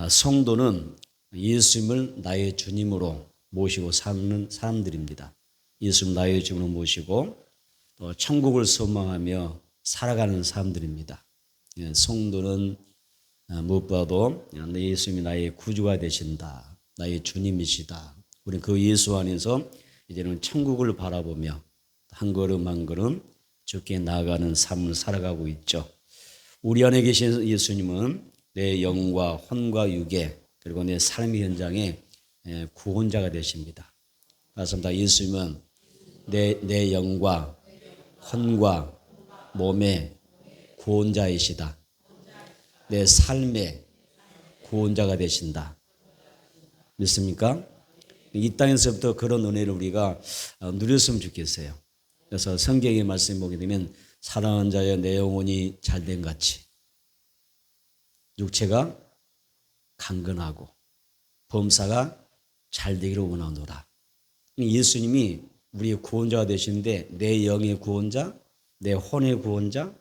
성도는 예수님을 나의 주님으로 모시고 사는 사람들입니다. 예수님 나의 주님으로 모시고 또 천국을 소망하며 살아가는 사람들입니다. 성도는 무엇보다도 예수님이 나의 구주가 되신다, 나의 주님이시다. 우리 그 예수 안에서 이제는 천국을 바라보며 한 걸음 한 걸음 주께 나아가는 삶을 살아가고 있죠. 우리 안에 계신 예수님은 내 영과 혼과 육에 그리고 내 삶의 현장에 구원자가 되십니다. 맞습니다. 예수님은 내 영과 혼과 몸의 구원자이시다. 내 삶의 구원자가 되신다. 믿습니까? 이 땅에서부터 그런 은혜를 우리가 누렸으면 좋겠어요. 그래서 성경의 말씀 보게 되면 사랑하는 자여 내 영혼이 잘된 같이 육체가 강건하고 범사가 잘 되기를 원하노라. 예수님이 우리의 구원자가 되시는데 내 영의 구원자, 내 혼의 구원자,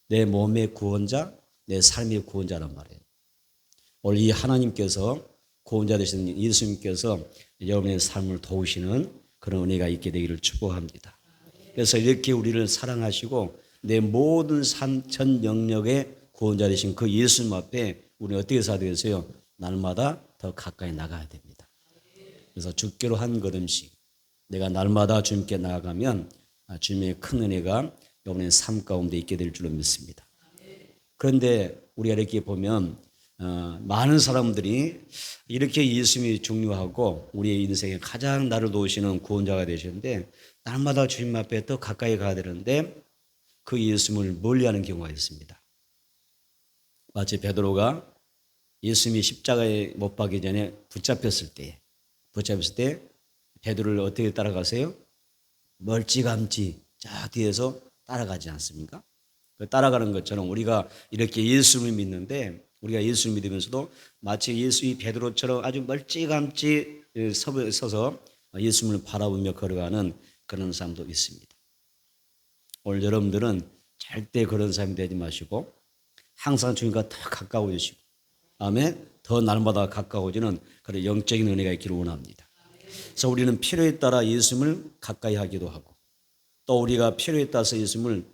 내 몸의 구원자, 내 삶의 구원자란 말이에요. 오늘 이 하나님께서 구원자 되신 예수님께서 여러분의 삶을 도우시는 그런 은혜가 있게 되기를 축복합니다. 그래서 이렇게 우리를 사랑하시고 내 모든 삶 전 영역의 구원자 되신 그 예수님 앞에 우리는 어떻게 살아야 되겠어요? 날마다 더 가까이 나가야 됩니다. 그래서 주께로 한 걸음씩 내가 날마다 주님께 나아가면 주님의 큰 은혜가 여러분의 삶 가운데 있게 될 줄로 믿습니다. 그런데 우리가 이렇게 보면 많은 사람들이 이렇게 예수님이 중요하고 우리의 인생에 가장 나를 도우시는 구원자가 되시는데 날마다 주님 앞에 더 가까이 가야 되는데 그 예수님을 멀리하는 경우가 있습니다. 마치 베드로가 예수님이 십자가에 못 박기 전에 붙잡혔을 때 베드로를 어떻게 따라가세요? 멀찌감치 저 뒤에서 따라가지 않습니까? 그 따라가는 것처럼 우리가 이렇게 예수를 믿는데 우리가 예수를 믿으면서도 마치 예수의 베드로처럼 아주 멀찌감치 서서 예수님을 바라보며 걸어가는 그런 사람도 있습니다. 오늘 여러분들은 절대 그런 사람이 되지 마시고 항상 주님과 더 가까워지시고 아멘, 더 날마다 가까워지는 그런 영적인 은혜가 있기를 원합니다. 그래서 우리는 필요에 따라 예수님을 가까이 하기도 하고 또 우리가 필요에 따라서 예수님을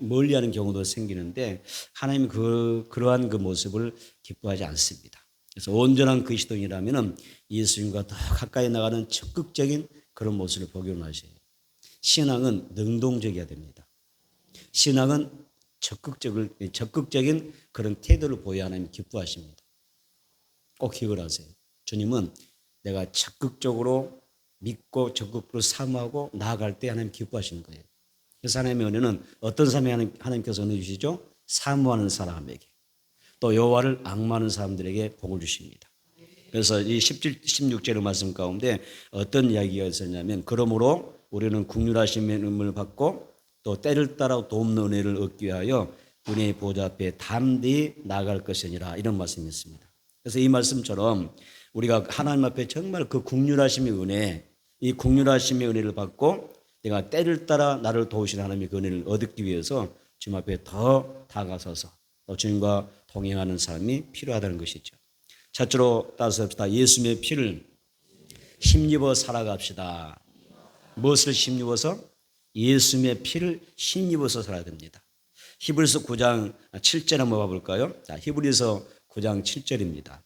멀리하는 경우도 생기는데 하나님은 그러한 그 모습을 기뻐하지 않습니다. 그래서 온전한 그리스도인이라면 예수님과 더 가까이 나가는 적극적인 그런 모습을 보기 원하셔요. 신앙은 능동적이어야 됩니다. 신앙은 적극적인 그런 태도를 보여야 하나님 기뻐하십니다. 꼭 기억을 하세요. 주님은 내가 적극적으로 믿고 적극적으로 사모하고 나아갈 때 하나님 기뻐하시는 거예요. 그래서 하나님의 은혜는 어떤 사람이 하나님께서 은혜 주시죠? 사모하는 사람에게 또 여호와를 앙망하는 사람들에게 복을 주십니다. 그래서 이 16절의 말씀 가운데 어떤 이야기가 있었냐면 그러므로 우리는 긍휼하심의 은혜를 받고 또 때를 따라 돕는 은혜를 얻기 위하여 은혜의 보좌 앞에 담대히 나아갈 것이니라 이런 말씀이 있습니다. 그래서 이 말씀처럼 우리가 하나님 앞에 정말 그 긍휼하심의 은혜, 이 긍휼하심의 은혜를 받고 내가 때를 따라 나를 도우시는 하나님의 그 은혜를 얻기 위해서 주님 앞에 더 다가서서 또 주님과 동행하는 사람이 필요하다는 것이죠. 첫째로 따라서 예수님의 피를 힘입어 살아갑시다. 무엇을 힘입어서? 예수님의 피를 힘입어서 살아야 됩니다. 히브리서 9장 7절 한번 봐볼까요? 자, 히브리서 9장 7절입니다.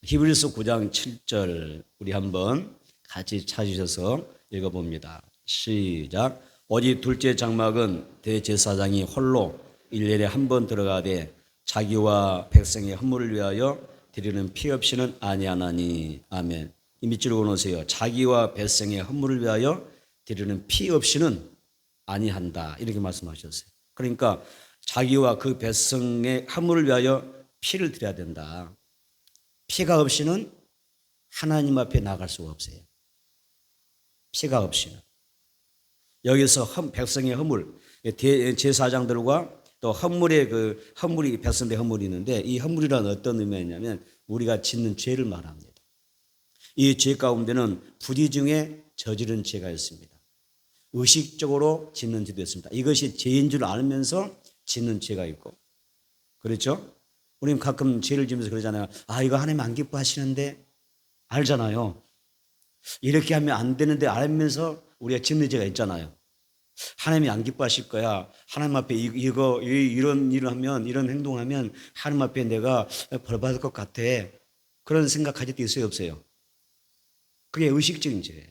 히브리서 9장 7절 우리 한번 같이 찾으셔서 읽어봅니다. 시작. 오직 둘째 장막은 대제사장이 홀로 1년에 한 번 들어가되 자기와 백성의 헌물을 위하여 드리는 피 없이는 아니하나니. 아멘. 이 밑줄을 그어놓으세요. 자기와 백성의 헌물을 위하여 드리는 피 없이는 아니한다. 이렇게 말씀하셨어요. 그러니까 자기와 그 백성의 헌물을 위하여 피를 드려야 된다. 피가 없이는 하나님 앞에 나갈 수가 없어요. 피가 없이는. 여기서 백성의 헌물, 제사장들과 또 헌물이 백성의 헌물이 있는데 이 헌물이란 어떤 의미냐면 우리가 짓는 죄를 말합니다. 이 죄 가운데는 부지 중에 저지른 죄가 있습니다. 의식적으로 짓는 죄도 있습니다. 이것이 죄인 줄 알면서 짓는 죄가 있고, 그렇죠? 우리는 가끔 죄를 지면서 그러잖아요. 아, 이거 하나님 안 기뻐하시는데, 알잖아요. 이렇게 하면 안 되는데 알면서 우리가 짓는 죄가 있잖아요. 하나님이 안 기뻐하실 거야. 하나님 앞에 이런 일을 하면, 이런 행동을 하면 하나님 앞에 내가 벌 받을 것 같아. 그런 생각 가질 때 있어요, 없어요? 그게 의식적인 죄예요.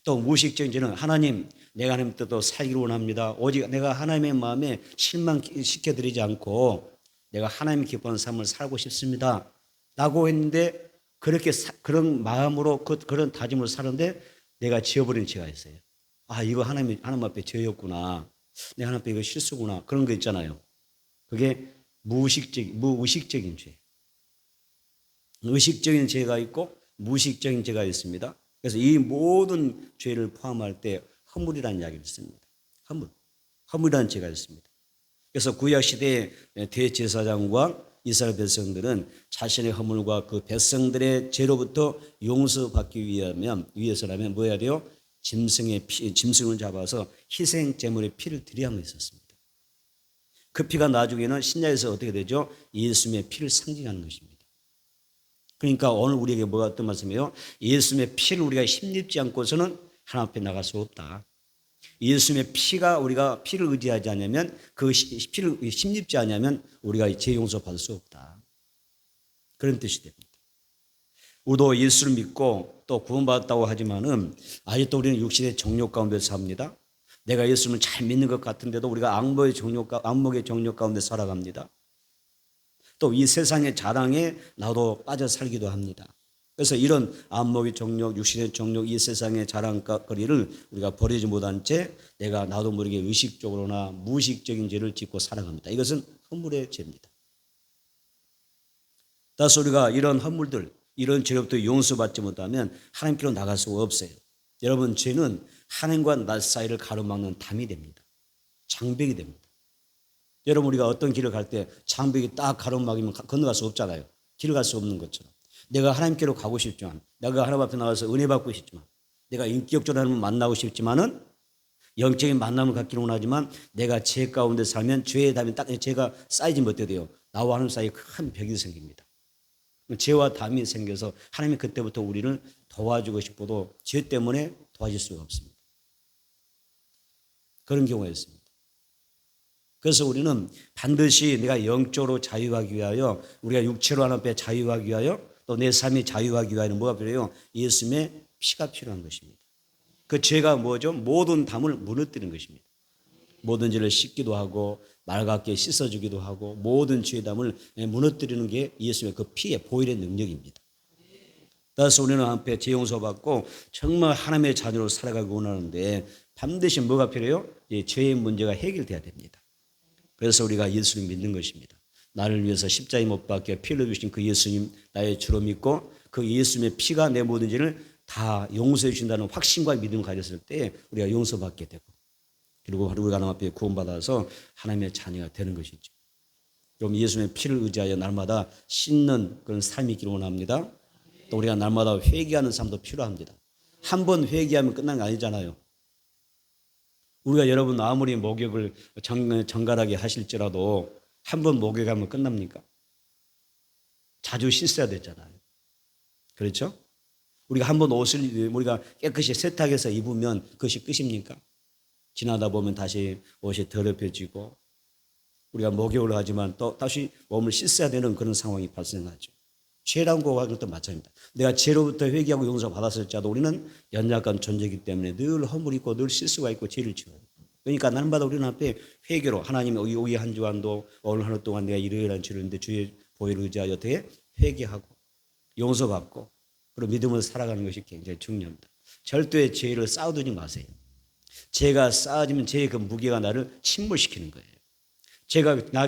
또 무의식적인 죄는 하나님, 내가 하나님 뜻도 살기를 원합니다. 오직 내가 하나님의 마음에 실망시켜드리지 않고 내가 하나님 기뻐하는 삶을 살고 싶습니다. 라고 했는데 그렇게 그런 마음으로 그런 다짐으로 사는데 내가 지어버린 죄가 있어요. 아, 이거 하나님 앞에 죄였구나. 내가 하나님 앞에 이거 실수구나. 그런 거 있잖아요. 그게 무의식적인 죄. 의식적인 죄가 있고 무의식적인 죄가 있습니다. 그래서 이 모든 죄를 포함할 때 허물이라는 이야기를 씁니다. 허물이라는 죄가 있습니다. 그래서 구약시대의 대제사장과 이스라엘 백성들은 자신의 허물과 그 백성들의 죄로부터 용서받기 위해서라면 뭐 해야 돼요? 짐승을 잡아서 희생 제물의 피를 드려야 했었습니다. 그 피가 나중에는 신약에서 어떻게 되죠? 예수님의 피를 상징하는 것입니다. 그러니까 오늘 우리에게 뭐가 어떤 말씀이에요? 예수님의 피를 우리가 힘입지 않고서는 하나님 앞에 나갈 수 없다. 예수님의 피가 우리가 피를 의지하지 않으면 그 피를 힘입지 않으면 우리가 죄 용서 받을 수 없다. 그런 뜻이 됩니다. 우리도 예수를 믿고 또 구원받았다고 하지만은 아직도 우리는 육신의 정욕 가운데 삽니다. 내가 예수님을 잘 믿는 것 같은데도 우리가 악목의 정욕 가운데 살아갑니다. 또 이 세상의 자랑에 나도 빠져 살기도 합니다. 그래서 이런 안목의 정욕, 육신의 정욕, 이 세상의 자랑거리를 우리가 버리지 못한 채 내가 나도 모르게 의식적으로나 무의식적인 죄를 짓고 살아갑니다. 이것은 허물의 죄입니다. 따라서 우리가 이런 허물들, 이런 죄로부터 용서받지 못하면 하나님께로 나갈 수가 없어요. 여러분, 죄는 하나님과 나 사이를 가로막는 담이 됩니다. 장벽이 됩니다. 여러분, 우리가 어떤 길을 갈 때 장벽이 딱 가로막이면 건너갈 수 없잖아요. 길을 갈 수 없는 것처럼. 내가 하나님께로 가고 싶지만, 내가 하나님 앞에 나가서 은혜 받고 싶지만, 내가 인격적으로 하나님을 만나고 싶지만은 영적인 만남을 갖기를 원하지만 내가 죄 가운데 살면 죄의 담이 딱 죄가 쌓이지 못해 돼요. 나와 하나님 사이에 큰 벽이 생깁니다. 죄와 담이 생겨서 하나님이 그때부터 우리를 도와주고 싶어도 죄 때문에 도와줄 수가 없습니다. 그런 경우가 있습니다. 그래서 우리는 반드시 내가 영적으로 자유하기 위하여, 우리가 육체로 하나님 앞에 자유하기 위하여, 또 내 삶이 자유하기 위하여는 뭐가 필요해요? 예수님의 피가 필요한 것입니다. 그 죄가 뭐죠? 모든 담을 무너뜨리는 것입니다. 모든 죄를 씻기도 하고 맑게 씻어주기도 하고 모든 죄의 담을 무너뜨리는 게 예수님의 그 피의 보혈의 능력입니다. 따라서 우리는 하나님 앞에 죄 용서받고 정말 하나님의 자녀로 살아가기 원하는데 반드시 뭐가 필요해요? 죄의 문제가 해결돼야 됩니다. 그래서 우리가 예수님 믿는 것입니다. 나를 위해서 십자가에 못 박혀 피를 흘리신 그 예수님 나의 주로 믿고 그 예수님의 피가 내 모든 죄를 다 용서해 주신다는 확신과 믿음을 가졌을 때 우리가 용서받게 되고 그리고 우리가 하나님 앞에 구원받아서 하나님의 자녀가 되는 것이죠. 그럼 예수님의 피를 의지하여 날마다 씻는 그런 삶이 있기를 원합니다. 또 우리가 날마다 회개하는 삶도 필요합니다. 한 번 회개하면 끝난 게 아니잖아요. 우리가 여러분 아무리 목욕을 정갈하게 하실지라도 한 번 목욕하면 끝납니까? 자주 씻어야 되잖아요. 그렇죠? 우리가 한 번 옷을 우리가 깨끗이 세탁해서 입으면 그것이 끝입니까? 지나다 보면 다시 옷이 더럽혀지고 우리가 목욕을 하지만 또 다시 몸을 씻어야 되는 그런 상황이 발생하죠. 죄라고 하는 것도 마찬가지입니다. 내가 죄로부터 회개하고 용서받았을지라도 우리는 연약한 존재이기 때문에 늘 허물이 있고 늘 실수가 있고 죄를 지어요. 그러니까 날마다 우리는 앞에 회개로 하나님 여기 한 주간도 오늘 하루 동안 내가 이러이러한 죄를 했는데 주의 보혈을 의지하여 어떻게 회개하고 용서받고 그리고 믿음으로 살아가는 것이 굉장히 중요합니다. 절대 죄를 쌓아두지 마세요. 죄가 쌓아지면 죄의 그 무게가 나를 침몰시키는 거예요.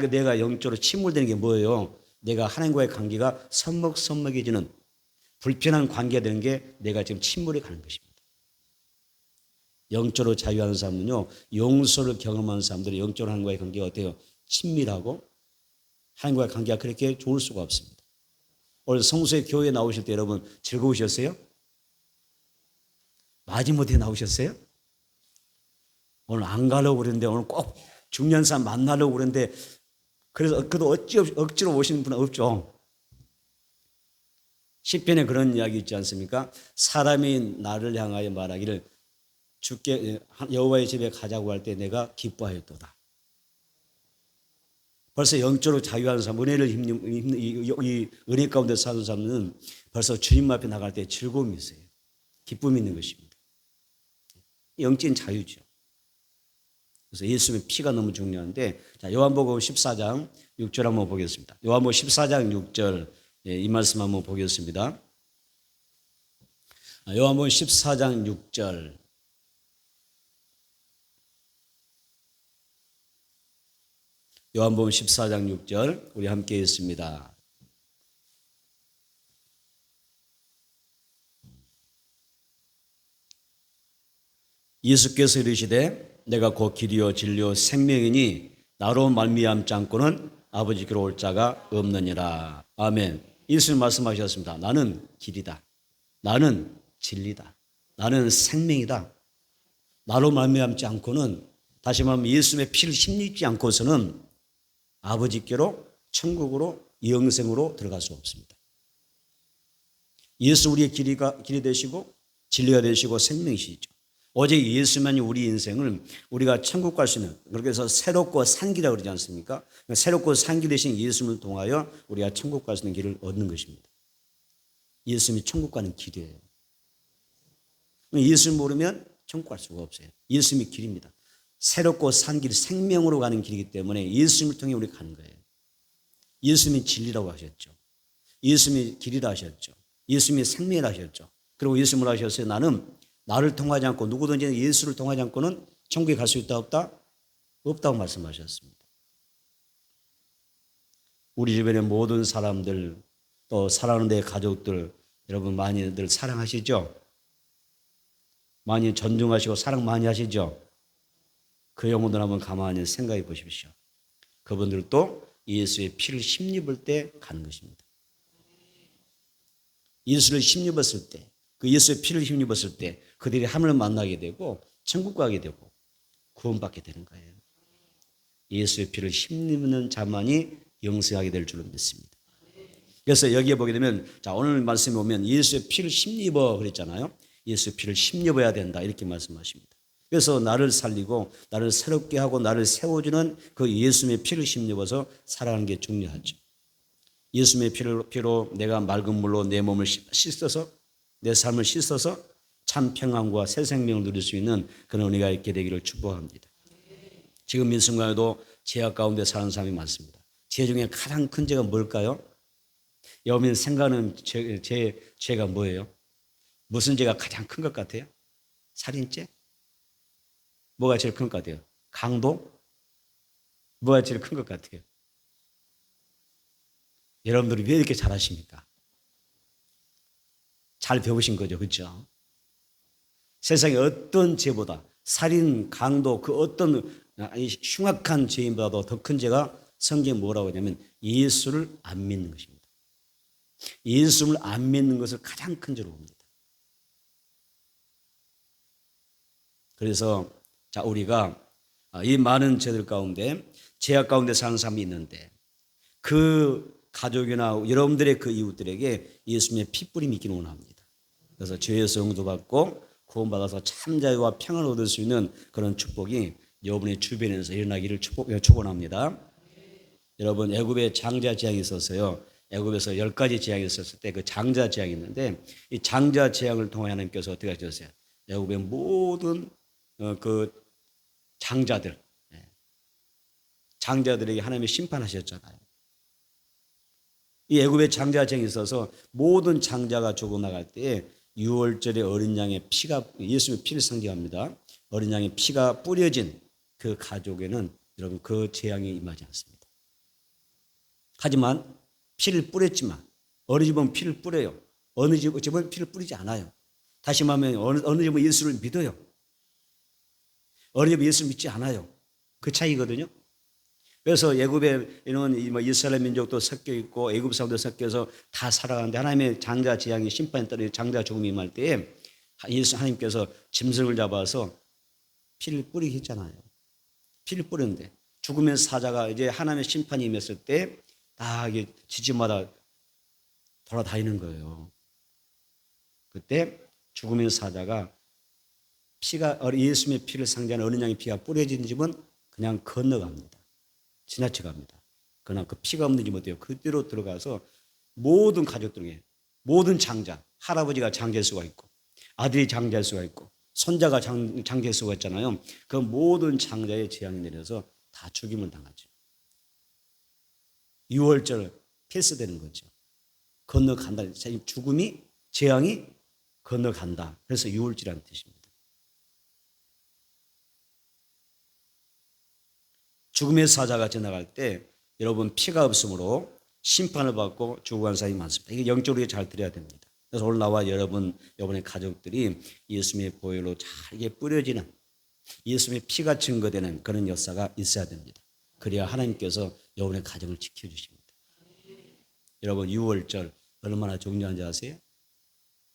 내가 영적으로 침몰되는 게 뭐예요? 내가 하나님과의 관계가 서먹서먹해지는 불편한 관계가 되는 게 내가 지금 침몰해 가는 것입니다. 영적으로 자유하는 사람은요, 용서를 경험하는 사람들이 영적으로 하나님과의 관계가 어때요? 친밀하고 하나님과의 관계가 그렇게 좋을 수가 없습니다. 오늘 성수의 교회에 나오실 때 여러분 즐거우셨어요? 마지못해 나오셨어요? 오늘 안 가려고 그랬는데 오늘 꼭 중요한 사람 만나려고 그랬는데 그래서 그도 억지로 오시는 분은 없죠. 시편에 그런 이야기 있지 않습니까? 사람이 나를 향하여 말하기를 주께 여호와의 집에 가자고 할 때 내가 기뻐하였도다. 벌써 영적으로 자유하는 사람, 은혜를 이 은혜 가운데 사는 사람은 벌써 주님 앞에 나갈 때 즐거움이 있어요. 기쁨이 있는 것입니다. 영적인 자유죠. 그래서 예수님의 피가 너무 중요한데, 자, 요한복음 14장 6절 한번 보겠습니다. 요한복음 14장 6절, 이 말씀 한번 보겠습니다. 요한복음 14장 6절. 요한복음 14장 6절 우리 함께 읽습니다. 예수께서 이르시되 내가 곧 길이요 진리요 생명이니 나로 말미암지 않고는 아버지께로 올 자가 없느니라. 아멘. 예수님 말씀하셨습니다. 나는 길이다. 나는 진리다. 나는 생명이다. 나로 말미암지 않고는, 다시 말하면 예수님의 피를 힘입지 않고서는 아버지께로, 천국으로, 영생으로 들어갈 수 없습니다. 예수 우리의 길이 되시고 진리가 되시고 생명이시죠. 오직 예수만이 우리 인생을 우리가 천국 갈 수 있는, 그렇게 해서 새롭고 산 길이라고 그러지 않습니까? 새롭고 산 길 대신 예수님을 통하여 우리가 천국 갈 수 있는 길을 얻는 것입니다. 예수님이 천국 가는 길이에요. 예수를 모르면 천국 갈 수가 없어요. 예수님이 길입니다. 새롭고 산 길, 생명으로 가는 길이기 때문에 예수님을 통해 우리가 가는 거예요. 예수님이 진리라고 하셨죠. 예수님이 길이라 하셨죠. 예수님이 생명이라 하셨죠. 그리고 예수님을 하셨어요. 나는 나를 통하지 않고, 누구든지 예수를 통하지 않고는 천국에 갈 수 있다 없다? 없다고 말씀하셨습니다. 우리 주변의 모든 사람들, 또 사랑하는 내 가족들, 여러분 많이들 사랑하시죠? 많이 존중하시고 사랑 많이 하시죠? 그 영혼들 한번 가만히 생각해 보십시오. 그분들도 예수의 피를 힘입을 때 가는 것입니다. 예수를 힘입었을 때, 그 예수의 피를 힘입었을 때 그들이 하늘을 만나게 되고 천국 가게 되고 구원받게 되는 거예요. 예수의 피를 힘입는 자만이 영생하게 될 줄로 믿습니다. 그래서 여기에 보게 되면, 자, 오늘 말씀에 보면 예수의 피를 힘입어 그랬잖아요. 예수의 피를 힘입어야 된다 이렇게 말씀하십니다. 그래서 나를 살리고 나를 새롭게 하고 나를 세워주는 그 예수님의 피를 힘입어서 살아가는 게 중요하죠. 예수님의 피로 내가 맑은 물로 내 몸을 씻어서, 내 삶을 씻어서 참 평안과 새 생명을 누릴 수 있는 그런 은혜가 있게 되기를 축복합니다. 지금 이 순간에도 죄악 가운데 사는 사람이 많습니다. 죄 중에 가장 큰 죄가 뭘까요? 여러분이 생각하는 죄가 뭐예요? 무슨 죄가 가장 큰 것 같아요? 살인죄? 뭐가 제일 큰 것 같아요? 강도? 뭐가 제일 큰 것 같아요? 여러분들이 왜 이렇게 잘하십니까? 잘 배우신 거죠, 그렇죠? 세상의 어떤 죄보다, 살인, 강도, 그 어떤 흉악한 죄인보다도 더 큰 죄가 성경에 뭐라고 하냐면 예수를 안 믿는 것입니다. 예수를 안 믿는 것을 가장 큰 죄로 봅니다. 그래서 자, 우리가 이 많은 죄들 가운데, 죄악 가운데 사는 사람이 있는데 그 가족이나 여러분들의 그 이웃들에게 예수님의 피뿌림이 있기를 원합니다. 그래서 죄에서 용서받고 구원받아서 참 자유와 평안을 얻을 수 있는 그런 축복이 여러분의 주변에서 일어나기를 축원합니다. 여러분, 애굽에 장자 재앙이 있었어요. 애굽에서 10가지 재앙이 있었을 때 그 장자 재앙이 있는데, 이 장자 재앙을 통해 하나님께서 어떻게 하셨어요? 애굽의 모든 그 장자들에게 하나님이 심판하셨잖아요. 이 애굽의 장자 재앙이 있어서 모든 장자가 죽어나갈 때에 6월절에 어린 양의 피가, 예수의 피를 상징합니다. 어린 양의 피가 뿌려진 그 가족에는 여러분 그 재앙이 임하지 않습니다. 하지만 피를 뿌렸지만, 어느 집은 피를 뿌려요. 어느 집은 피를 뿌리지 않아요. 다시 말하면 어느 집은 예수를 믿어요. 어느 집은 예수를 믿지 않아요. 그 차이거든요. 그래서 애굽에 있는 이스라엘 민족도 섞여 있고 애굽 사람도 섞여서 다 살아가는데, 하나님의 장자 재앙이 심판에 따라 장자 죽음이 임할 때에 예수 하나님께서 짐승을 잡아서 피를 뿌리게 했잖아요. 피를 뿌렸는데 죽으면 사자가 이제 하나님의 심판이 임했을 때 다 이게 지지마다 돌아다니는 거예요. 그때 죽으면 사자가 피가 예수님의 피를 상징하는 어린 양의 피가 뿌려진 집은 그냥 건너갑니다. 지나쳐갑니다. 그러나 그 피가 없는 집은 어때요? 그대로 들어가서 모든 가족들에게 모든 장자, 할아버지가 장자일 수가 있고 아들이 장자일 수가 있고 손자가 장자일 수가 있잖아요. 그 모든 장자의 재앙이 내려서 다 죽임을 당하죠. 유월절 패스되는 거죠. 건너간다. 죽음이 재앙이 건너간다. 그래서 유월절이라는 뜻입니다. 죽음의 사자가 지나갈 때 여러분 피가 없으므로 심판을 받고 죽어간 사람이 많습니다. 이게 영적으로 잘 들어야 됩니다. 그래서 오늘 나와 여러분의 가족들이 예수님의 보혈로 잘게 뿌려지는 예수님의 피가 증거되는 그런 역사가 있어야 됩니다. 그래야 하나님께서 여러분의 가정을 지켜주십니다. 여러분 유월절 얼마나 중요한지 아세요?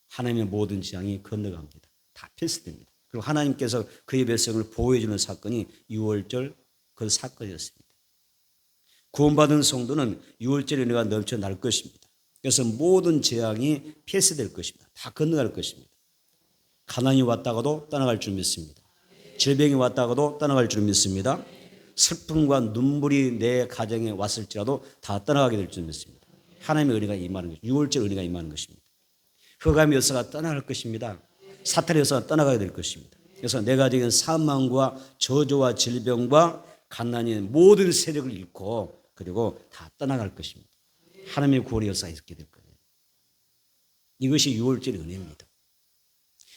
하나님의 모든 재앙이 건너갑니다. 다 필수됩니다. 그리고 하나님께서 그의 백성을 보호해주는 사건이 유월절 그 사건이었습니다. 구원받은 성도는 유월절의 은혜가 넘쳐날 것입니다. 그래서 모든 재앙이 폐쇄될 것입니다. 다 건너갈 것입니다. 가난이 왔다가도 떠나갈 줄 믿습니다. 질병이 왔다가도 떠나갈 줄 믿습니다. 슬픔과 눈물이 내 가정에 왔을지라도 다 떠나가게 될 줄 믿습니다. 하나님의 은혜가 임하는 것입니다. 유월절 은혜가 임하는 것입니다. 흑암의 역사가 떠나갈 것입니다. 사탄의 역사가 떠나가게 될 것입니다. 그래서 내 가정은 사망과 저주와 질병과 갓난이 모든 세력을 잃고 그리고 다 떠나갈 것입니다. 하나님의 구원의 역사가 있게 될 거예요. 이것이 유월절의 은혜입니다.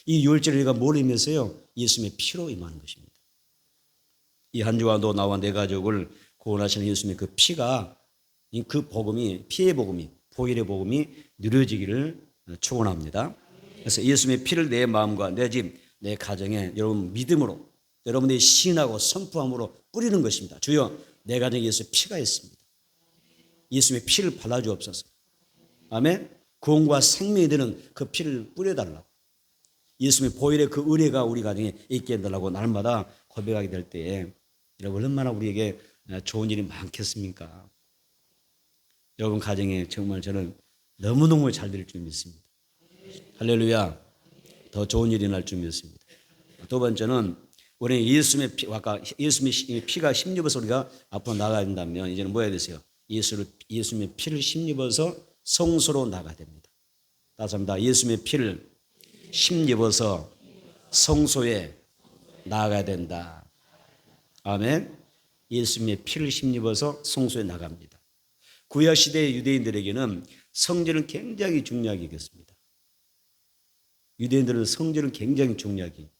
이 유월절의 은혜가 뭘 의미해서요? 예수님의 피로 임하는 것입니다. 이 한 주와 너 나와 내 가족을 구원하시는 예수님의 그 피가 그 복음이 피의 복음이 보혈의 복음이 누려지기를 축원합니다. 그래서 예수님의 피를 내 마음과 내 집, 내 가정에 여러분 믿음으로 여러분들이 신하고 선포함으로 뿌리는 것입니다. 주여 내 가정에 예수의 피가 있습니다. 예수님의 피를 발라주옵소서. 아멘. 구원과 생명이 되는 그 피를 뿌려달라고. 예수님의 보혈의 그 은혜가 우리 가정에 있게 해달라고 날마다 고백하게 될 때에 여러분 얼마나 우리에게 좋은 일이 많겠습니까? 여러분 가정에 정말 저는 너무너무 잘 될 줄 믿습니다. 할렐루야. 더 좋은 일이 날 줄 믿습니다. 두 번째는 우리 예수님의 피, 아까 예수님의 피가 힘입어서 우리가 앞으로 나가야 된다면 이제는 뭐 해야 되세요? 예수님의 피를 힘입어서 성소로 나가야 됩니다. 다시 합니다. 예수님의 피를 힘입어서 성소에 나가야 된다. 아멘. 예수님의 피를 힘입어서 성소에 나갑니다. 구약 시대의 유대인들에게는 성전은 굉장히 중요하게 여겼습니다. 유대인들은 성전은 굉장히 중요하게 여깁니다.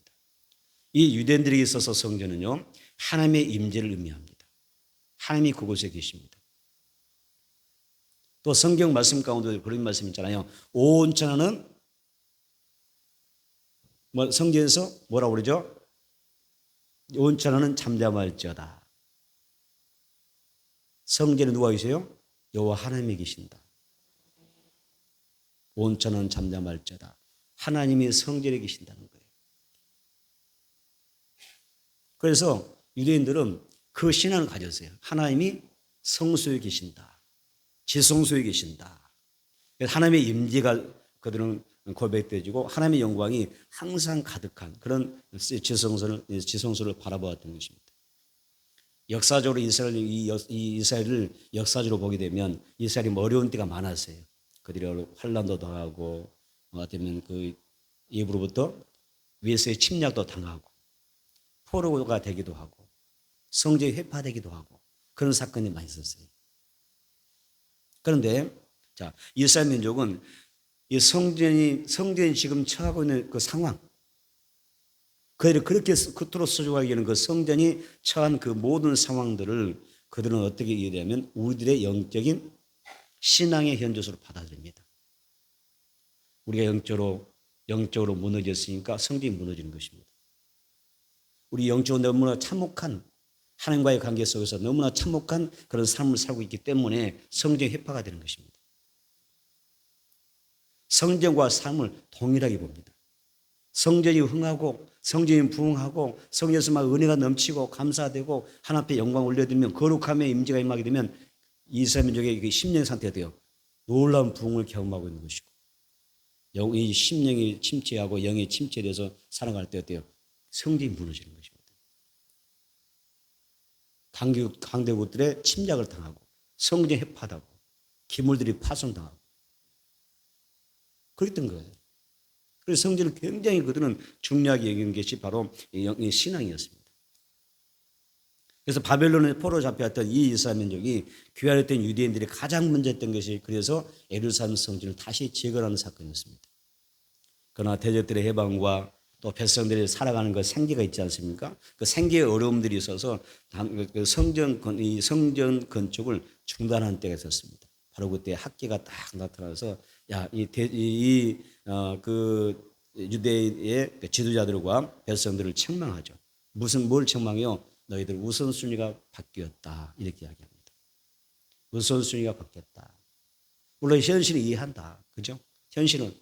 이 유대인들에게 있어서 성전은요 하나님의 임재를 의미합니다. 하나님이 그곳에 계십니다. 또 성경 말씀 가운데 그런 말씀 있잖아요. 온 천하는 성경에서 뭐라고 그러죠? 온 천하는 잠잠할지어다. 성전에 누가 계세요? 여호와 하나님이 계신다. 온 천하는 잠잠할지어다. 하나님이 성전에 계신다는 거예요. 그래서 유대인들은 그 신앙을 가졌어요. 하나님이 성소에 계신다. 지성소에 계신다. 하나님의 임재가 그들은 고백되어지고 하나님의 영광이 항상 가득한 그런 지성소를 바라보았던 것입니다. 역사적으로 이스라엘을 역사적으로 보게 되면 이스라엘이 어려운 때가 많았어요. 그들이 환난도 당하고 어쩌면 그 이브로부터 외세의 침략도 당하고 포로가 되기도 하고 성전이 회파되기도 하고 그런 사건이 많이 있었어요. 그런데 자 이스라엘 민족은 이 성전이 지금 처하고 있는 그 상황, 그들이 그렇게 그토록 소중하게 여기는 그 성전이 처한 그 모든 상황들을 그들은 어떻게 이해하냐면 우리들의 영적인 신앙의 현저소로 받아들입니다. 우리가 영적으로 무너졌으니까 성전이 무너지는 것입니다. 우리 영적으로 너무나 참혹한 하나님과의 관계 속에서 너무나 참혹한 그런 삶을 살고 있기 때문에 성전이 회파가 되는 것입니다. 성전과 삶을 동일하게 봅니다. 성전이 흥하고 성전이 부흥하고 성전에서 막 은혜가 넘치고 감사되고 하나님 앞에 영광 올려드리면 거룩함의 임재가 임하게 되면 이스라엘 민족의 심령 상태가 돼요. 놀라운 부흥을 경험하고 있는 것이고 이 심령이 침체하고 영이 침체돼서 살아갈 때 어때요? 성전이 무너지는 것입니다. 강대국들의 침략을 당하고 성전이 해파하고 기물들이 파손당하고 그랬던 거예요. 그래서 성전을 굉장히 그들은 중요하게 여기는 것이 바로 이 신앙이었습니다. 그래서 바벨론에 포로 잡혀왔던 이 이스라엘 민족이 귀환했던 유대인들이 가장 먼저 했던 것이 그래서 예루살렘 성전을 다시 재건하는 사건이었습니다. 그러나 대적들의 해방과 또 백성들이 살아가는 그 생계가 있지 않습니까? 그 생계의 어려움들이 있어서 그 성전 건축을 중단한 때가 있었습니다. 바로 그때 학계가 딱 나타나서 그 유대의 지도자들과 백성들을 책망하죠. 뭘 책망해요? 너희들 우선순위가 바뀌었다. 이렇게 이야기합니다. 우선순위가 바뀌었다. 물론 현실을 이해한다. 그죠? 현실은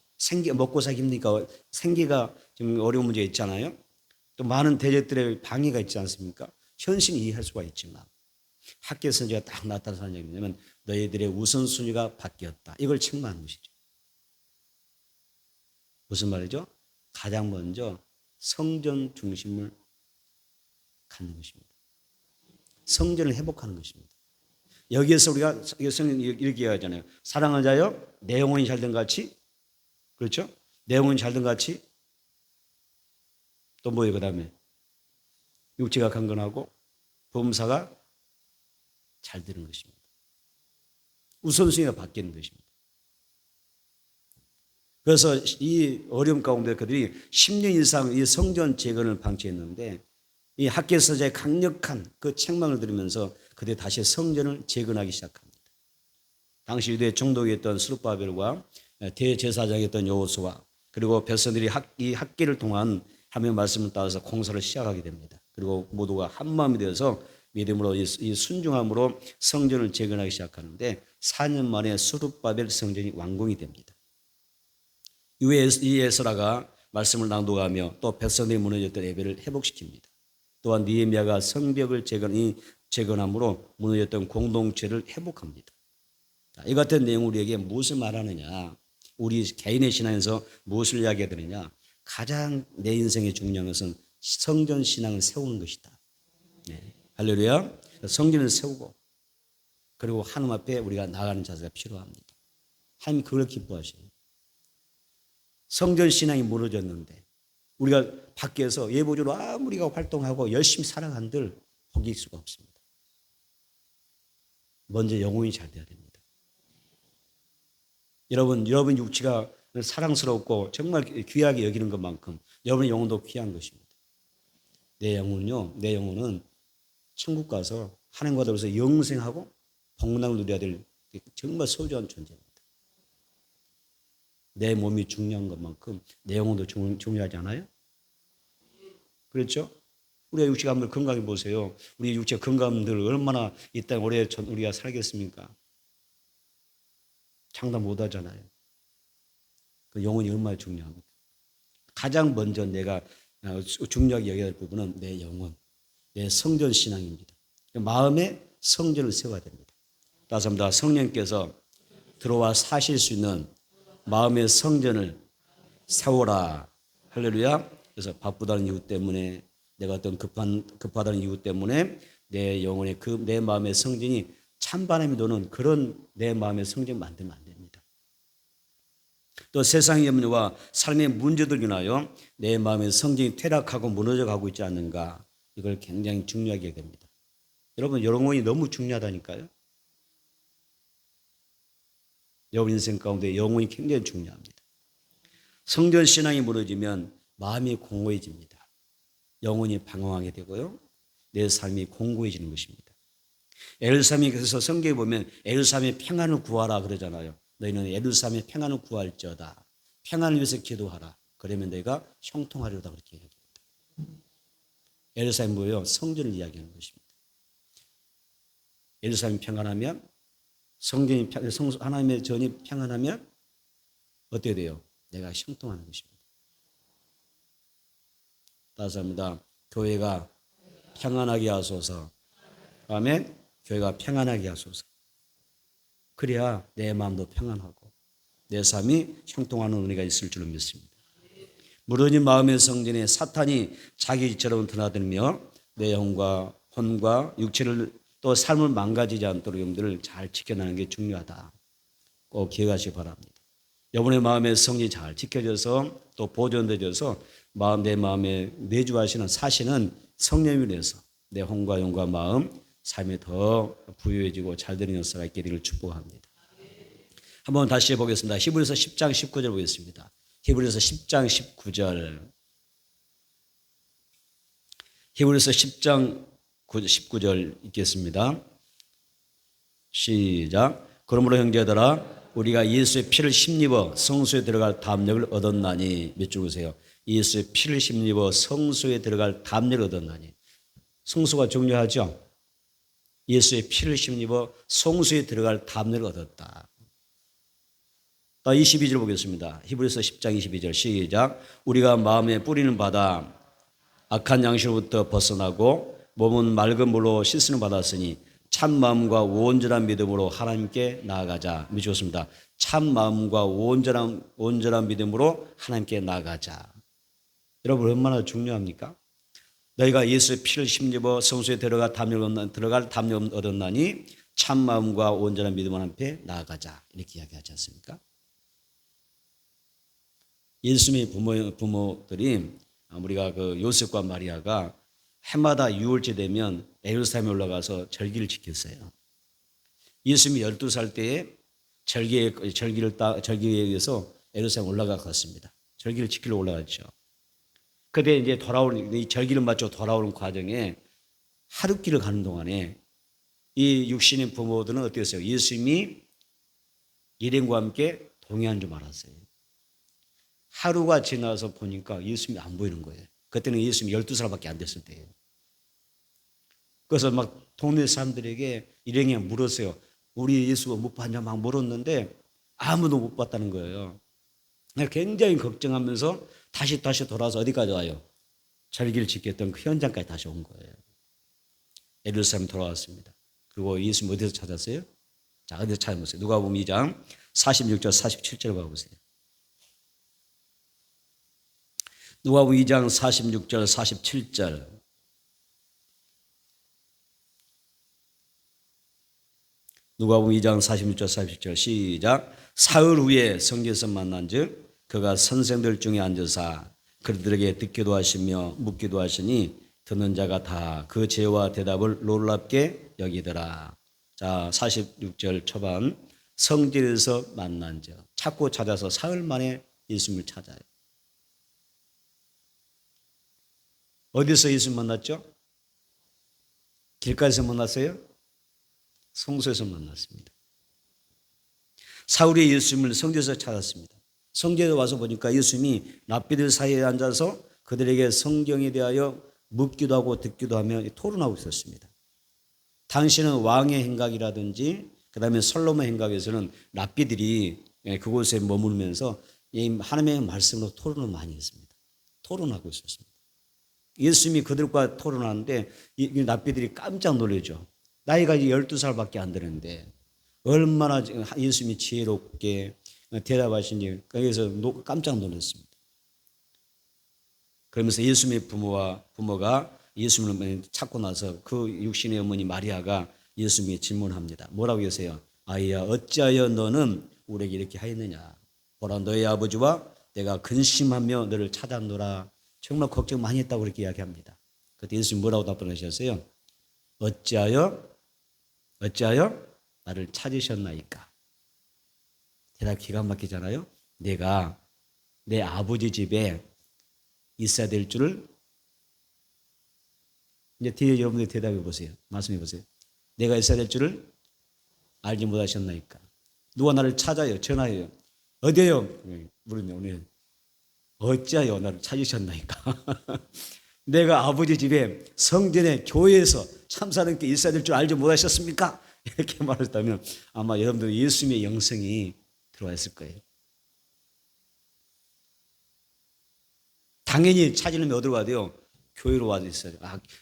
먹고 살기 힘드니까 생계가 좀 어려운 문제가 있잖아요. 또 많은 대적들의 방해가 있지 않습니까? 현실은 이해할 수가 있지만 학계 선지가 딱 나타나서 하는 얘기는 뭐냐면 너희들의 우선순위가 바뀌었다. 이걸 책망하는 것이죠. 무슨 말이죠? 가장 먼저 성전 중심을 갖는 것입니다. 성전을 회복하는 것입니다. 여기에서 우리가 성경 이렇게 얘기하잖아요. 사랑하는 자여 내 영혼이 잘된 같이, 그렇죠? 내 영혼이 잘된 같이 또 뭐예요? 그 다음에 육체가 강건하고 범사가 잘 되는 것입니다. 우선순위가 바뀌는 것입니다. 그래서 이 어려움 가운데 그들이 10년 이상 이 성전 재건을 방치했는데 이 학계서자의 강력한 그 책망을 들으면서 그들이 다시 성전을 재건하기 시작합니다. 당시 유대 총독이었던 스룹바벨과 대제사장이었던 여호수아 그리고 백성들이 이 학계를 통한 하나님의 말씀을 따라서 공사를 시작하게 됩니다. 그리고 모두가 한 마음이 되어서 믿음으로 이 순종함으로 성전을 재건하기 시작하는데 4년 만에 스룹바벨 성전이 완공이 됩니다. 이 에스라가 말씀을 낭독하며 또 백성들이 무너졌던 예배를 회복시킵니다. 또한 느헤미야가 성벽을 재건함으로 무너졌던 공동체를 회복합니다. 이 같은 내용 우리에게 무엇을 말하느냐, 우리 개인의 신앙에서 무엇을 이야기하느냐, 가장 내 인생에 중요한 것은 성전 신앙을 세우는 것이다. 네. 할렐루야. 성전을 세우고 그리고 하나님 앞에 우리가 나가는 자세가 필요합니다. 하나님 그걸 기뻐하시는. 성전 신앙이 무너졌는데 우리가 밖에서 예보주로 아무리가 활동하고 열심히 살아간들 복일 수가 없습니다. 먼저 영혼이 잘 돼야 됩니다. 여러분 육체가 사랑스럽고 정말 귀하게 여기는 것만큼 여러분의 영혼도 귀한 것입니다. 내 영혼은 천국 가서 하나님과 더불어서 영생하고 복락을 누려야 될 정말 소중한 존재입니다. 내 몸이 중요한 것만큼 내 영혼도 중요하지 않아요? 그렇죠? 우리가 육체가 한번 건강해 보세요. 우리 육체 건강들 얼마나 이 땅에 오래 우리가 살겠습니까? 장담 못 하잖아요. 그 영혼이 얼마나 중요합니까? 가장 먼저 내가 중요하게 여겨야 할 부분은 내 영혼, 내 성전 신앙입니다. 마음의 성전을 세워야 됩니다. 따라서 성령께서 들어와 사실 수 있는 마음의 성전을 세워라. 할렐루야. 그래서 바쁘다는 이유 때문에 내가 어떤 급하다는 이유 때문에 내 영혼의 내 마음의 성전이 찬바람이 도는 그런 내 마음의 성전 만들면 안 됩니다. 또 세상의 염려와 삶의 문제들 인하여 내 마음의 성전이 퇴락하고 무너져 가고 있지 않는가, 이걸 굉장히 중요하게 해야 됩니다. 여러분 영혼이 너무 중요하다니까요. 여러분 인생 가운데 영혼이 굉장히 중요합니다. 성전 신앙이 무너지면 마음이 공고해집니다. 영혼이 방황하게 되고요. 내 삶이 공고해지는 것입니다. 에루살렘에 그래서 성경에 보면 에루살렘의 평안을 구하라 그러잖아요. 너희는 에루살렘의 평안을 구할지어다. 평안을 위해서 기도하라. 그러면 너희가 형통하리로다 그렇게 이야기합니다. 에루살렘 뭐예요? 성전을 이야기하는 것입니다. 에루살렘이 평안하면 성전이 하나님의 전이 평안하면 어떻게 돼요? 내가 형통하는 것입니다. 감사합니다. 교회가 평안하게 하소서. 아멘. 교회가 평안하게 하소서. 그래야 내 마음도 평안하고 내 삶이 형통하는 은혜가 있을 줄로 믿습니다. 무너진 마음의 성전에 사탄이 자기 일처럼 드나들며 내 영과 혼과 육체를 또 삶을 망가지지 않도록 여러분들을 잘 지켜나가는 게 중요하다. 꼭 기억하시기 바랍니다. 여러분의 마음의 성전이 잘 지켜져서 또 보존되어져서 내 마음에 내주하시는 사시는 성령님을 위해서 내 혼과 영과 마음 삶이 더 부유해지고 잘 되는 역사가 있기를 축복합니다. 한번 다시 해보겠습니다. 히브리서 10장 19절 보겠습니다. 히브리서 10장 19절. 히브리서 10장 19절 읽겠습니다. 시작. 그러므로 형제들아 우리가 예수의 피를 힘입어 성소에 들어갈 담력을 얻었나니. 몇 줄 보세요. 예수의 피를 힘입어 성소에 들어갈 담력을 얻었나니. 성소가 중요하죠. 예수의 피를 힘입어 성소에 들어갈 담력을 얻었다. 22절 보겠습니다. 히브리서 10장 22절 시작. 우리가 마음에 뿌리는 바다 악한 양심으로부터 벗어나고 몸은 맑은 물로 씻으는 받았으니 참 마음과 온전한 믿음으로 하나님께 나아가자. 좋습니다. 참 마음과 온전한 믿음으로 하나님께 나아가자. 여러분 얼마나 중요합니까? 너희가 예수의 피를 힘입어 성소에 들어갈 담력 얻었나니 참 마음과 온전한 믿음으로 하나님께 나아가자. 이렇게 이야기하지 않습니까? 예수님의 부모들이 우리가 그 요셉과 마리아가 해마다 유월절 되면 예루살렘에 올라가서 절기를 지켰어요. 예수님이 12살 때에 절기에 의해서 예루살렘 올라갔습니다. 절기를 지키러 올라갔죠. 그때 이제 이 절기를 마쳐 돌아오는 과정에 하룻길을 가는 동안에 이 육신의 부모들은 어땠어요? 예수님이 일행과 함께 동행한 줄 알았어요. 하루가 지나서 보니까 예수님이 안 보이는 거예요. 그때는 예수님이 12살밖에 안 됐을 때예요. 그래서 막 동네 사람들에게 일행이 물었어요. 우리 예수가 못 봤냐 막 물었는데 아무도 못 봤다는 거예요. 굉장히 걱정하면서 다시 돌아와서 어디까지 와요? 절기를 지켰던 그 현장까지 다시 온 거예요. 예루살렘 돌아왔습니다. 그리고 예수님 어디서 찾았어요? 자, 어디서 찾아보세요. 누가복음 2장 46절 47절 봐보세요. 누가복음 2장 46절 47절. 누가복음 2장 46절 47절 시작. 사흘 후에 성전에서 만난즉 그가 선생들 중에 앉으사 그들에게 듣기도 하시며 묻기도 하시니 듣는 자가 다 그 죄와 대답을 놀랍게 여기더라. 자, 46절 초반 성전에서 만난즉 찾고 찾아서 사흘 만에 예수님을 찾아요. 어디서 예수님 만났죠? 길가에서 만났어요? 성소에서 만났습니다. 사울이 예수님을 성전에서 찾았습니다. 성전에 와서 보니까 예수님이 랍비들 사이에 앉아서 그들에게 성경에 대하여 묻기도 하고 듣기도 하며 토론하고 있었습니다. 당시는 왕의 행각이라든지 그다음에 솔로몬 행각에서는 랍비들이 그곳에 머물면서 하나님의 말씀으로 토론을 많이 했습니다. 토론하고 있었습니다. 예수님이 그들과 토론하는데 이 랍비들이 깜짝 놀라죠. 나이가 이제 12살밖에 안 되는데 얼마나 예수님이 지혜롭게 대답하시니 거기서 깜짝 놀랐습니다. 그러면서 예수님의 부모가 예수님을 찾고 나서 그 육신의 어머니 마리아가 예수님에게 질문합니다. 뭐라고 하세요? 아이야 어찌하여 너는 우리에게 이렇게 하였느냐. 보라 너의 아버지와 내가 근심하며 너를 찾았노라. 정말 걱정 많이 했다고 그렇게 이야기합니다. 그때 예수님 뭐라고 답변하셨어요? 어찌하여 나를 찾으셨나이까. 대답 기가 막히잖아요. 내가 내 아버지 집에 있어야 될 줄을 이제 뒤에 여러분들 대답해 보세요. 말씀해 보세요. 내가 있어야 될 줄을 알지 못하셨나이까. 누가 나를 찾아요. 전화해요. 어디에요? 물으면 오늘 어찌하여 나를 찾으셨나이까. 내가 아버지 집에 성전에 교회에서 참사님께 있어야 될 줄 알지 못하셨습니까? 이렇게 말했다면 아마 여러분들 예수님의 영성이 들어와 있을 거예요. 당연히 찾으려면 어디로 가야 돼요? 교회로 와서 있어요.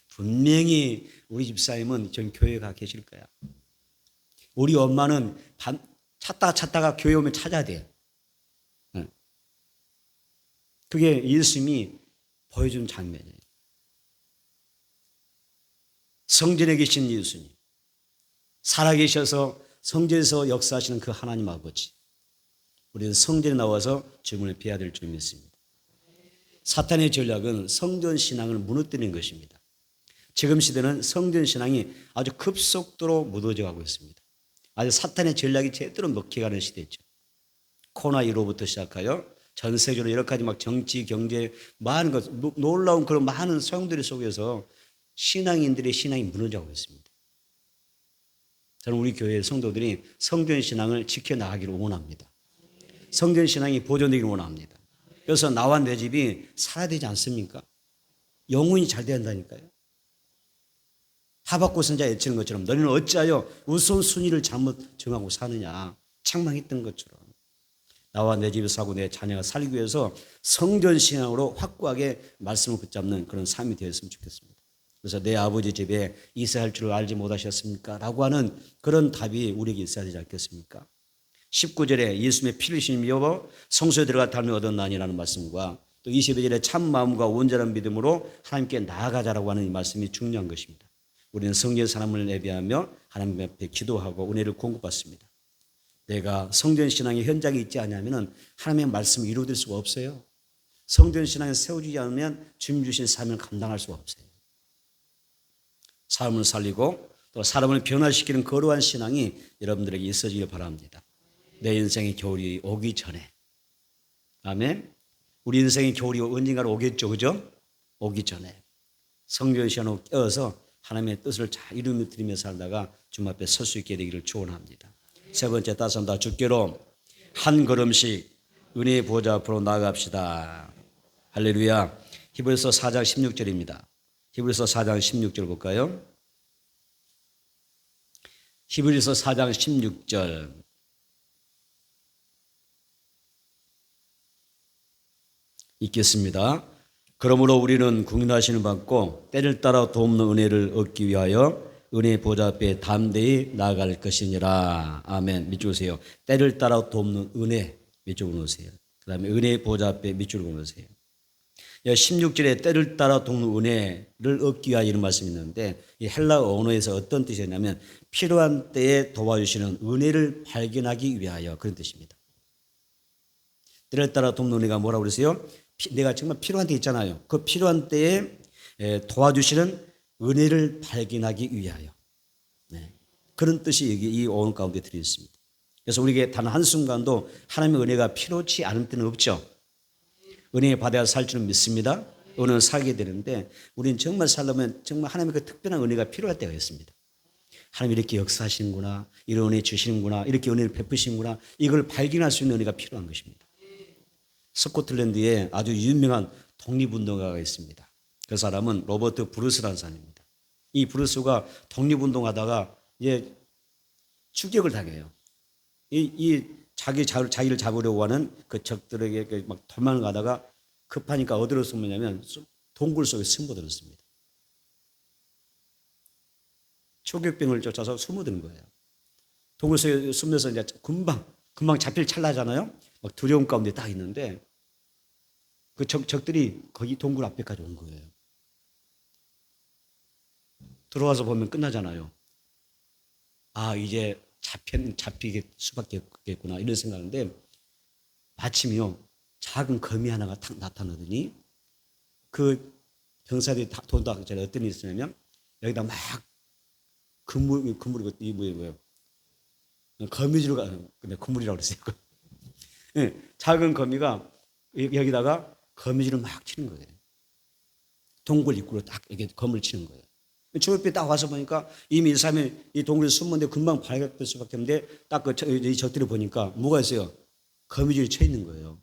분명히 우리 집사님은 전 교회에 가 계실 거야. 우리 엄마는 찾다가 교회 오면 찾아야 돼. 그게 예수님이 보여준 장면이에요. 성전에 계신 예수님, 살아계셔서 성전에서 역사하시는 그 하나님 아버지, 우리는 성전에 나와서 주님을 뵈야 될 줄 믿습니다. 사탄의 전략은 성전 신앙을 무너뜨리는 것입니다. 지금 시대는 성전 신앙이 아주 급속도로 무너져 가고 있습니다. 아주 사탄의 전략이 제대로 먹혀가는 시대죠. 코로나19로부터 시작하여 전 세계적으로 여러 가지 막 정치, 경제, 많은 것, 놀라운 그런 많은 소용돌이 속에서 신앙인들의 신앙이 무너져가고 있습니다. 저는 우리 교회 성도들이 성전 신앙을 지켜나가기를 원합니다. 성전 신앙이 보존되기를 원합니다. 그래서 나와 내 집이 살아야 되지 않습니까? 영혼이 잘 돼야 한다니까요. 하박국 선지자 외치는 것처럼 너희는 어찌하여 우선순위를 잘못 정하고 사느냐, 책망했던 것처럼 나와 내 집에 사고 내 자녀가 살기 위해서 성전 신앙으로 확고하게 말씀을 붙잡는 그런 삶이 되었으면 좋겠습니다. 그래서 내 아버지 집에 있어야 할 줄 알지 못하셨습니까? 라고 하는 그런 답이 우리에게 있어야 되지 않겠습니까? 19절에 예수님의 피를 힘입어 성소에 들어가 담을 얻었나니라는 말씀과 또 22절에 참 마음과 온전한 믿음으로 하나님께 나아가자라고 하는 이 말씀이 중요한 것입니다. 우리는 성전 사람을 예배하며 하나님 앞에 기도하고 은혜를 공급받습니다. 내가 성전 신앙의 현장에 있지 않으면 하나님의 말씀을 이루어질 수가 없어요. 성전 신앙에 세워지지 않으면 주님 주신 삶을 감당할 수가 없어요. 삶을 살리고 또 사람을 변화시키는 거룩한 신앙이 여러분들에게 있어지길 바랍니다. 내 인생의 겨울이 오기 전에. 아멘. 우리 인생의 겨울이 언젠가는 오겠죠, 그죠? 오기 전에 성전 신앙으로 깨어서 하나님의 뜻을 잘 이루며 살다가 주님 앞에 설 수 있게 되기를 축원합니다. 세 번째, 따뜻합니다. 주께로 한 걸음씩 은혜의 보좌 앞으로 나아갑시다. 할렐루야. 히브리서 4장 16절입니다. 히브리서 4장 16절 볼까요? 히브리서 4장 16절. 읽겠습니다. 그러므로 우리는 국민하시는 받고 때를 따라 돕는 은혜를 얻기 위하여 은혜의 보좌 앞에 담대히 나아갈 것이니라. 아멘. 밑줄 그으세요. 때를 따라 돕는 은혜 밑줄 그으세요. 그 다음에 은혜의 보좌 앞에 밑줄 그으세요. 16절에 때를 따라 돕는 은혜를 얻기 위하여 이런 말씀이 있는데 이 헬라 언어에서 어떤 뜻이냐면 필요한 때에 도와주시는 은혜를 발견하기 위하여 그런 뜻입니다. 때를 따라 돕는 은혜가 뭐라고 그러세요? 내가 정말 필요한 때 있잖아요. 그 필요한 때에 도와주시는 은혜를 발견하기 위하여. 네. 그런 뜻이 여기 이 오늘 가운데 들어 있습니다. 그래서 우리에게 단 한순간도 하나님의 은혜가 필요치 않을 때는 없죠. 은혜 받아야 살 줄은 믿습니다. 은혜는 살게 되는데 우리는 정말 살려면 정말 하나님의 그 특별한 은혜가 필요할 때가 있습니다. 하나님 이렇게 역사하시는구나, 이런 은혜 주시는구나, 이렇게 은혜를 베푸시는구나, 이걸 발견할 수 있는 은혜가 필요한 것입니다. 스코틀랜드에 아주 유명한 독립운동가가 있습니다. 그 사람은 로버트 브루스라는 사람입니다. 이 브루스가 독립운동하다가 추격을 당해요. 자기를 잡으려고 하는 그 적들에게 막 도망가다가 급하니까 어디로 숨었냐면 동굴 속에 숨어들었습니다. 초격병을 쫓아서 숨어드는 거예요. 동굴 속에 숨어서 이제 금방 잡힐 찰나잖아요. 막 두려움 가운데 딱 있는데 그 적들이 거기 동굴 앞에까지 온 거예요. 들어와서 보면 끝나잖아요. 이제 잡히게 수밖에 없겠구나 이런 생각인데 마침요 작은 거미 하나가 탁 나타나더니 그 병사들이 다 돈다기 전에 어떤 일이 있었냐면 여기다 막 그물이고 이 뭐예요? 거미줄 근데 그물이라고 그랬어요. 네, 작은 거미가 여기다가 거미줄을 막 치는 거예요. 동굴 입구로 딱 이렇게 거미를 치는 거예요. 주변에 딱 와서 보니까 이미 이 사람이 이 동굴에 숨었는데 금방 발각될 수밖에 없는데 딱 이 적들을 보니까 뭐가 있어요? 거미줄이 쳐 있는 거예요.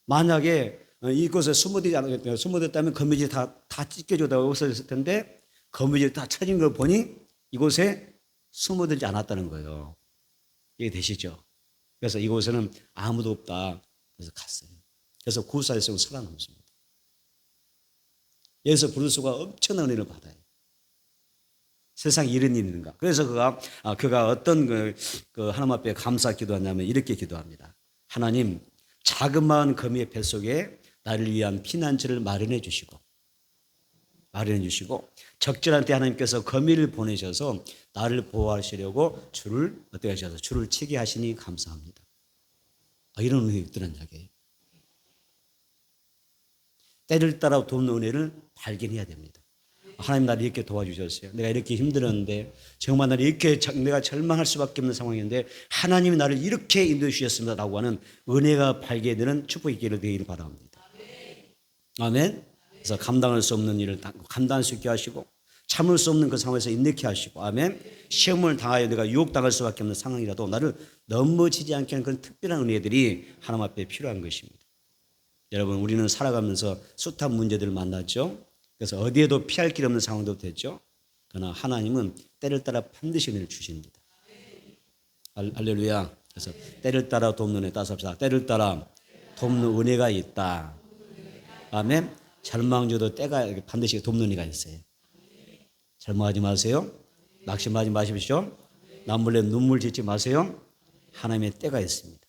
만약에 이곳에 숨어들었다면 거미줄이 다 찢겨져다 없어졌을 텐데 거미줄이 다 쳐진 걸 보니 이곳에 숨어들지 않았다는 거예요. 이게 되시죠? 그래서 이곳에는 아무도 없다. 그래서 갔어요. 그래서 구사일성은 살아남습니다. 여기서 부를 수가 엄청난 은혜를 받아요. 세상에 이런 일이 있는가. 그래서 그가 어떤 하나님 앞에 감사 기도하냐면 이렇게 기도합니다. 하나님, 자그마한 거미의 뱃속에 나를 위한 피난처를 마련해 주시고 적절한 때 하나님께서 거미를 보내셔서 나를 보호하시려고 줄을 어떻게 하셔서 줄을 치게 하시니 감사합니다. 이런 은혜가 있더란 이야기예요. 때를 따라 돕는 은혜를 발견해야 됩니다. 하나님 나를 이렇게 도와주셨어요. 내가 이렇게 힘들었는데 정말 나를 이렇게 내가 절망할 수밖에 없는 상황인데 하나님이 나를 이렇게 인도해 주셨습니다 라고 하는 은혜가 발견되는 축복의 기회를 되기를 바랍니다. 아멘. 그래서 감당할 수 없는 일을 감당할 수 있게 하시고 참을 수 없는 그 상황에서 인내케 하시고 아멘. 시험을 당하여 내가 유혹당할 수밖에 없는 상황이라도 나를 넘어지지 않게 하는 그런 특별한 은혜들이 하나님 앞에 필요한 것입니다. 여러분, 우리는 살아가면서 숱한 문제들을 만나죠. 그래서 어디에도 피할 길 없는 상황도 되죠. 그러나 하나님은 때를 따라 반드시 은혜를 주십니다. 할렐루야. 그래서 때를 따라 돕는 은혜 따서 합시다. 때를 따라 돕는 은혜가 있다. 아멘. 절망줘도 때가 반드시 돕는 은혜가 있어요. 절망하지 마세요. 낙심하지 마십시오. 남몰래 눈물 짓지 마세요. 하나님의 때가 있습니다.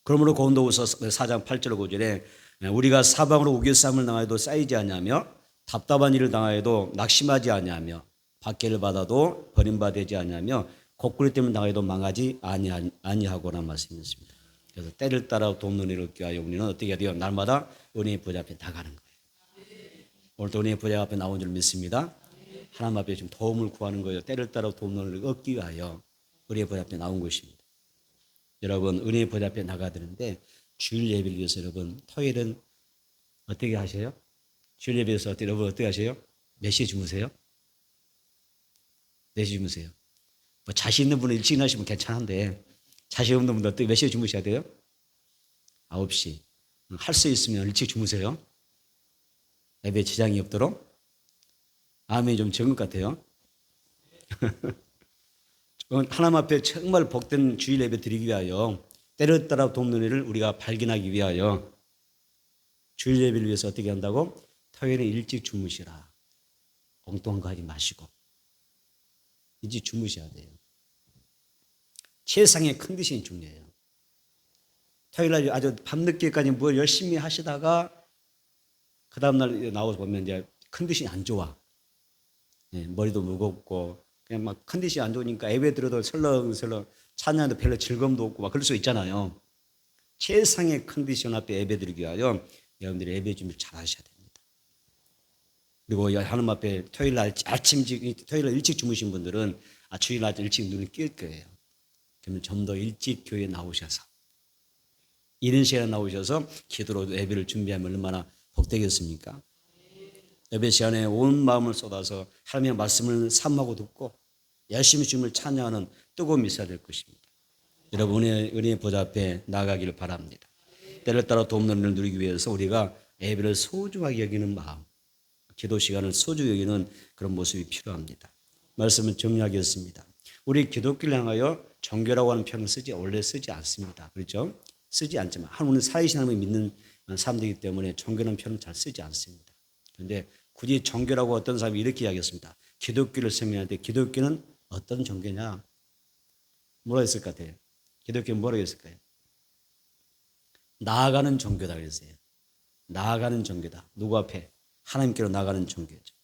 그러므로 고린도후서 4장 8절 5절에 우리가 사방으로 우겨싸움을 당하여도 쌓이지 아니하며 답답한 일을 당하여도 낙심하지 아니하며 박해를 받아도 버림받지 아니하며 곡구리 때문에 당하여도 망하지 아니하고라는 말씀이었습니다. 그래서 때를 따라 돕는 은혜를 얻기 위하여 우리는 어떻게 해야 돼요? 날마다 은혜의 보좌 앞에 나가는 거예요. 오늘도 은혜의 보좌 앞에 나온 줄 믿습니다. 하나님 앞에 지금 도움을 구하는 거예요. 때를 따라 돕는 은혜를 얻기 위하여 은혜의 보좌 앞에 나온 것입니다. 여러분, 은혜의 보좌 앞에 나가야 되는데 주일 예배를 위해서 여러분 토요일은 어떻게 하세요? 주일 예배에서 여러분 어떻게 하세요? 몇 시에 주무세요? 4시 주무세요. 뭐 자신 있는 분은 일찍 나시면 괜찮은데 자신 없는 분은 어떻게 몇 시에 주무셔야 돼요? 9시. 할 수 있으면 일찍 주무세요. 예배에 지장이 없도록. 아멘이 좀 적은 것 같아요. 하나님 앞에 정말 복된 주일 예배 드리기 위하여 때를 따라 돕는 은혜를 우리가 발견하기 위하여 주일 예배를 위해서 어떻게 한다고? 토요일에 일찍 주무시라. 엉뚱한 거 하지 마시고 일찍 주무셔야 돼요. 최상의 컨디션이 중요해요. 토요일날 아주 밤늦게까지 뭘 열심히 하시다가 그 다음날 나와서 보면 이제 컨디션이 안 좋아. 머리도 무겁고 그냥 막 컨디션이 안 좋으니까 예배 들어도 설렁설렁 찬양도 별로 즐거움도 없고 막 그럴 수 있잖아요. 최상의 컨디션 앞에 예배 드리기 위하여 여러분들이 예배 준비를 잘 하셔야 됩니다. 그리고 하나님 앞에 토요일날 토요일날 일찍 주무신 분들은 주일날 일찍 눈을 낄 거예요. 그러면 좀 더 일찍 교회에 나오셔서 이른 시간에 나오셔서 기도로 예배를 준비하면 얼마나 복되겠습니까? 예배 시간에 온 마음을 쏟아서 하나님의 말씀을 삼하고 듣고 열심히 주님을 찬양하는 뜨거움이 있어야 될 것입니다. 여러분 은혜의 보좌 앞에 나가기를 바랍니다. 때를 따라 돕는 은혜를 누리기 위해서 우리가 예배를 소중하게 여기는 마음, 기도 시간을 소중히 여기는 그런 모습이 필요합니다. 말씀을 정리하겠습니다. 우리 기독교를 향하여 종교라고 하는 표현을 원래 쓰지 않습니다. 그렇죠? 쓰지 않지만 하나님은 살아계신 하나님을 믿는 사람들이기 때문에 종교라는 표현을 잘 쓰지 않습니다. 그런데 굳이 종교라고 어떤 사람이 이렇게 이야기했습니다. 기독교를 설명할 때 기독교는 어떤 종교냐? 뭐라 했을 것 같아요? 기독교는 뭐라고 했을까요? 나아가는 종교다 그랬어요. 나아가는 종교다. 누구 앞에? 하나님께로 나아가는 종교죠.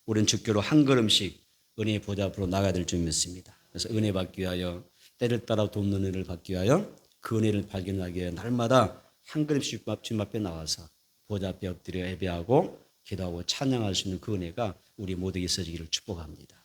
우리는 주교로 한 걸음씩 은혜의 보좌 앞으로 나가야 될 줄 믿습니다. 그래서 은혜 받기 위하여 때를 따라 돕는 은혜를 받기 위하여 그 은혜를 발견하기 위하여 날마다 한 걸음씩 주님 앞에 나와서 보좌 앞에 엎드려 예배하고 기도하고 찬양할 수 있는 그 은혜가 우리 모두에게 있어지기를 축복합니다.